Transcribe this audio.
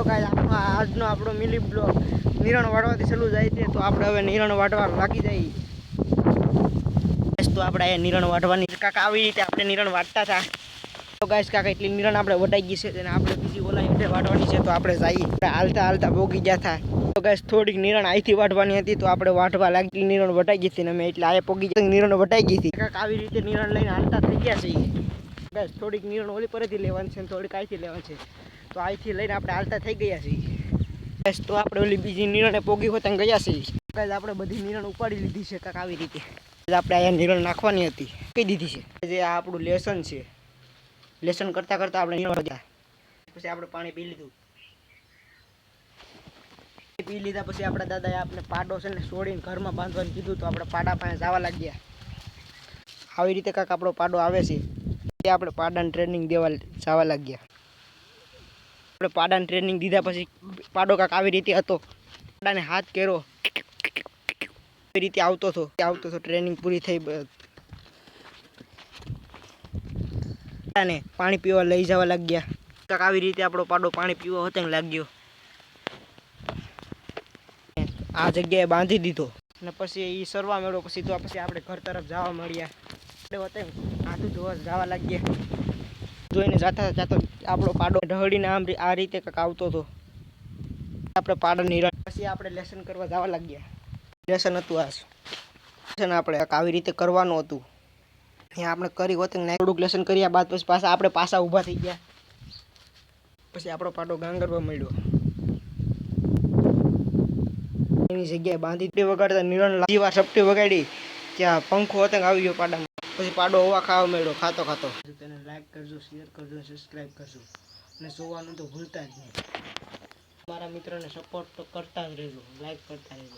Hello guys, આજનો આપણો મિલી blog નિરણ વાટવાથી ચાલુ જાય છે. તો આપણે હવે નિરણ વાટવા લાગી જઈએ. તો આપણે અહીંયા નિરણ વાટવાની કાકા આવી રીતે આપણે નિરણ વાટતા હતા. તો ગાઈસ કાકા એટલી નિરણ આપણે વટાઈ ગઈ છે અને આપણે બીજી ઓલા એટલે વાટવાની છે. તો આપણે જઈએ, હાલતા હાલતા ભોગી ગયા થાય. તો ગાઈસ થોડીક નિરણ અહીંથી વાટવાની હતી તો આપણે વાટવા લાગી. નિરણ વટાઈ ગઈ હતી ને અમે એટલે આ પોગી ગયા, નિરણ વટાઈ ગઈ હતી. કાકા આવી રીતે નિરણ લઈને હાલતા થઈ ગયા છીએ. ગાઈસ થોડીક નિરણ ઓલી પરથી લેવાની છે, થોડીક અહીંથી લેવાની છે. તો અહીંથી લઈને આપણે હાલતા થઈ ગયા છીએ. ગાઈસ તો આપણે ઓલી બીજી નિરણે પોગી હોતા ગયા છીએ. ગાઈસ આપણે બધી નિરણ ઉપાડી લીધી છે કાંક આવી રીતે. આપણે અહીંયા નિરણ નાખવાની હતી, કહી દીધી છે. જે આ આપણું લેસન છે, લેસન કરતાં કરતાં આપણે નિરણ વધ્યા. પછી આપણે પાણી પી લીધું. પી લીધા પછી આપણા દાદાએ આપણે પાડો છે ને છોડીને ઘરમાં બાંધવાનું કીધું. તો આપણે પાડા પાસે જવા લાગ્યા. આવી રીતે કાંક આપણો પાડો આવે છે. આપણે પાડાને ટ્રેનિંગ દેવા જવા લાગ્યા. આપણે પાડાને ટ્રેનિંગ દીધા પછી પાડો કાંક આવી રીતે હતો. પાડાને હાથ કેરો એ રીતે આવતો હતો ટ્રેનિંગ પૂરી થઈ. પાણી પીવા લઈ જવા લાગ્યા. કાંક આવી રીતે આપણો પાડો પાણી પીવા હોતે લાગ્યો. આ જગ્યાએ બાંધી દીધો અને પછી એ સરવા મળ્યો. પછી તો પછી આપણે ઘર તરફ જવા મળ્યા. આટલું જોવા જવા લાગ્યા. જોઈને જાતા જાતો આપણો પાડો ઢહળીને આ રીતે કાંક આવતો હતો. આપણે પાડા નિરણ પછી આપણે લેસન કરવા જવા લાગ્યા. લેસન હતું આ લેસન આપણે આવી રીતે કરવાનું હતું. અહીંયા આપણે કરી હોત ને થોડુંક લેસન કર્યા બાદ પછી પાછા આપણે ઊભા થઈ ગયા. પછી આપણો પાડો ગાંગરવા મળ્યો. એની જગ્યાએ બાંધી વગાડતા નિરણ વાર સપટી વગાડી ત્યાં પંખો હતો આવી ગયો પાડામાં. પછી પાડો હવા ખાવા મળ્યો ખાતો. તેને લાઈક કરજો, શેર કરજો, સબસ્ક્રાઈબ કરજો અને જોવાનું તો ભૂલતા જ નહીં. મારા મિત્રોને સપોર્ટ તો કરતા જ રહેજો, લાઈક કરતા રહેજો.